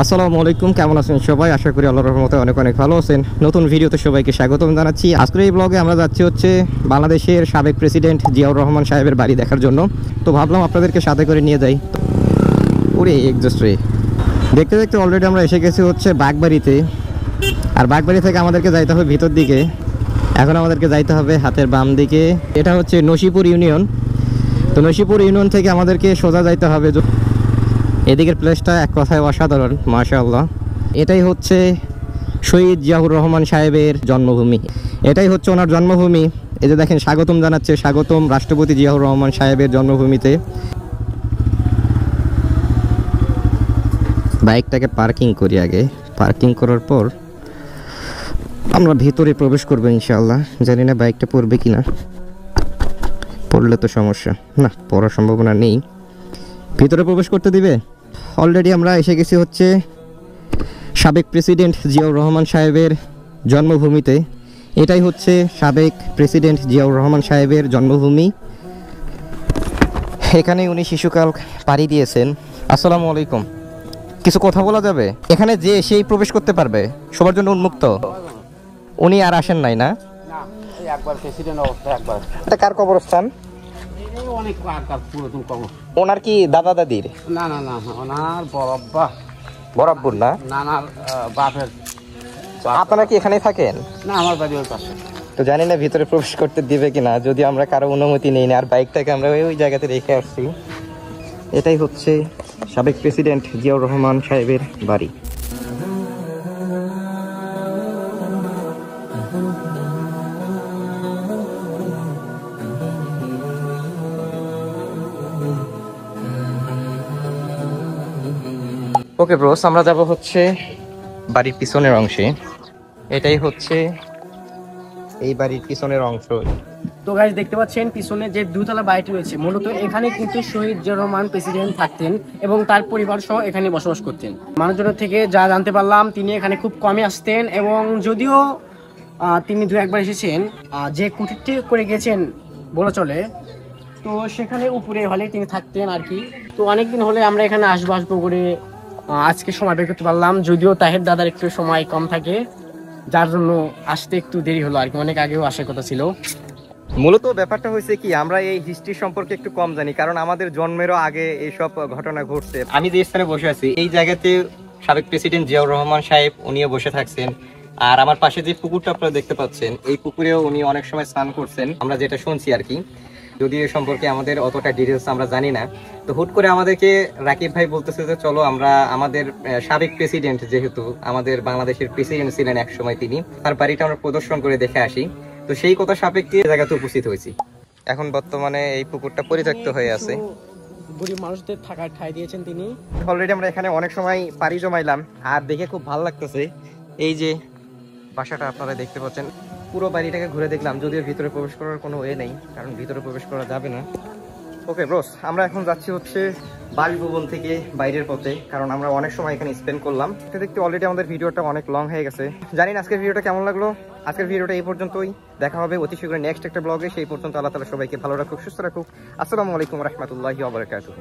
আসসালামু আলাইকুম, কেমন আছেন সবাই? আশা করি আল্লাহর রহমতে অনেক অনেক ভালো আছেন। নতুন ভিডিওতে সবাইকে স্বাগতম জানাচ্ছি। আজকের এই ব্লগে আমরা যাচ্ছি হচ্ছে বাংলাদেশের সাবেক প্রেসিডেন্ট জিয়াউর রহমান সাহেবের বাড়ি দেখার জন্য। তো ভাবলাম আপনাদেরকে সাথে করে নিয়ে যাই। ওরে এক্সজস্ট রে, দেখতে দেখতে অলরেডি আমরা এসে গেছি হচ্ছে বাগবাড়িতে। আর বাগবাড়ি থেকে আমাদেরকে যাইতে হবে ভিতর দিকে। এখন আমাদেরকে যাইতে হবে হাতের বাম দিকে। এটা হচ্ছে নসিপুর ইউনিয়ন। তো নসিপুর ইউনিয়ন থেকে আমাদেরকে সোজা যাইতে হবে। এদিকের প্লেসটা এক কথায় অসাধারণ, মাশাআল্লাহ। এটাই হচ্ছে শহীদ জিয়াউর রহমান সাহেবের জন্মভূমি, এটাই হচ্ছে ওনার জন্মভূমি। এই যে দেখেন, স্বাগতম জানাচ্ছে, স্বাগতম রাষ্ট্রপতি জিয়াউর রহমান সাহেবের জন্মভূমিতে। বাইকটাকে পার্কিং করি আগে, পার্কিং করার পর আমরা ভিতরে প্রবেশ করবো ইনশাআল্লাহ। জানি না বাইকটা পড়বে কিনা, পড়লে তো সমস্যা, না পড়ার সম্ভাবনা নেই। ভিতরে প্রবেশ করতে দিবে। অলরেডি আমরা এসে গেছি হচ্ছে সাবেক প্রেসিডেন্ট জিয়াউর রহমান সাহেবের জন্মভূমিতে। এটাই হচ্ছে সাবেক প্রেসিডেন্ট জিয়াউর রহমান সাহেবের জন্মভূমি। এখানে উনি শিশুকাল পাড়ি দিয়েছেন। আসসালামু আলাইকুম, কিছু কথা বলা যাবে? এখানে যে সেই প্রবেশ করতে পারবে, সবার জন্য উন্মুক্ত। উনি আর আসেন নাই না? একবার প্রেসিডেন্ট অবস্থা একবার। এটা কার কবরস্থান? অনেক পুরাতন কবর। ওনার কি দাদা দাদির? না না না, ওনার বড়ব্বা বরাবর না, নানার বাপের। আপনারা কি এখানেই থাকেন? না, আমার বাড়ি ওই পাশে। তো জানি না ভিতরে প্রবেশ করতে দিবে কিনা, যদি আমরা কারো অনুমতি নেই না। আর বাইকটাকে আমরা ওই জায়গাতে রেখে আসছি। এটাই হচ্ছে সাবেক প্রেসিডেন্ট জিয়াউর রহমান সাহেবের বাড়ি। ওকে ব্রোস, আমরা যাব হচ্ছে বাড়ির পিছনের অংশে। এটাই হচ্ছে এই বাড়ির পিছনের অংশ। তো গাইস, দেখতে পাচ্ছেন পিছনে যে দুতলা বাড়িটি রয়েছে, মূলত এখানে কিন্তু শহীদ জিয়াউর রহমান প্রেসিডেন্ট থাকতেন এবং তার পরিবার সহ এখানে বসবাস করতেন। মানুষজনের থেকে যা জানতে পারলাম, তিনি এখানে খুব কমই আসতেন এবং যদিও তিনি দু একবার এসেছেন, যে কুটিরটি করে গেছেন বলা চলে, তো সেখানে উপরে হলে তিনি থাকতেন আর কি। তো অনেকদিন হলে আমরা এখানে আসবো করে আজকে সময় বের করতে পারলাম, যদিও তাহের দাদার একটু সময় কম থাকে, যার জন্য আসতে একটু দেরি হলো আর কি। অনেক আগেও আসার কথা ছিল। মূলত ব্যাপারটা হয়েছে কি, আমরা এই হিস্ট্রি সম্পর্কে একটু কম জানি, কারণ আমাদের জন্মেরও আগে এইসব ঘটনা ঘটছে। আমি যে স্থানে বসে আছি এই জায়গাতে সাবেক প্রেসিডেন্ট জিয়াউর রহমান সাহেব উনিও বসে থাকছেন। আর আমার পাশে যে পুকুরটা আপনারা দেখতে পাচ্ছেন, এই পুকুরেও উনি অনেক সময় স্নান করছেন, আমরা যেটা শুনছি আর কি। যদিও এ সম্পর্কে আমাদের অতটা ডিটেলস আমরা জানি না। তো হুট করে আমাদেরকে রাকিব ভাই বলতেছে যে চলো আমরা আমাদের সাবেক প্রেসিডেন্ট, যেহেতু আমাদের বাংলাদেশের প্রেসিডেন্ট ছিলেন এক সময়, তিনি তার বাড়িটা আমরা প্রদর্শন করে দেখে আসি। তো সেই কথা সাপেক্ষে জায়গাতে উপস্থিত হয়েছি। এখন বর্তমানে এই পুকুরটা পরিত্যক্ত হয়ে আছে। গরিব মানুষদের থাকার ঠাঁই দিয়েছেন তিনি। অলরেডি আমরা এখানে অনেক সময় পাড়ি জমাইলাম, আর দেখে খুব ভালো লাগতেছে। এই যে বাসাটা আপনারা দেখতে পাচ্ছেন, পুরো বাড়িটাকে ঘুরে দেখলাম, যদিও ভিতরে প্রবেশ করার কোনো ওয়ে নেই, কারণ ভিতরে প্রবেশ করা যাবে না। ওকে ব্রোস, আমরা এখন যাচ্ছি হচ্ছে বাসভবন থেকে বাইরের পথে, কারণ আমরা অনেক সময় এখানে স্পেন্ড করলাম। দেখতে দেখতে অলরেডি আমাদের ভিডিওটা অনেক লং হয়ে গেছে। জানি না আজকের ভিডিওটা কেমন লাগলো। আজকের ভিডিওটা এই পর্যন্তই, দেখা হবে অতি শীঘ্রই নেক্সট একটা ব্লগে। সেই পর্যন্ত আল্লাহ তাআলা সবাইকে ভালো রাখুক, সুস্থ রাখুক। আসসালামু আলাইকুম রহমতুল্লাহি ওয়া বারাকাতুহু।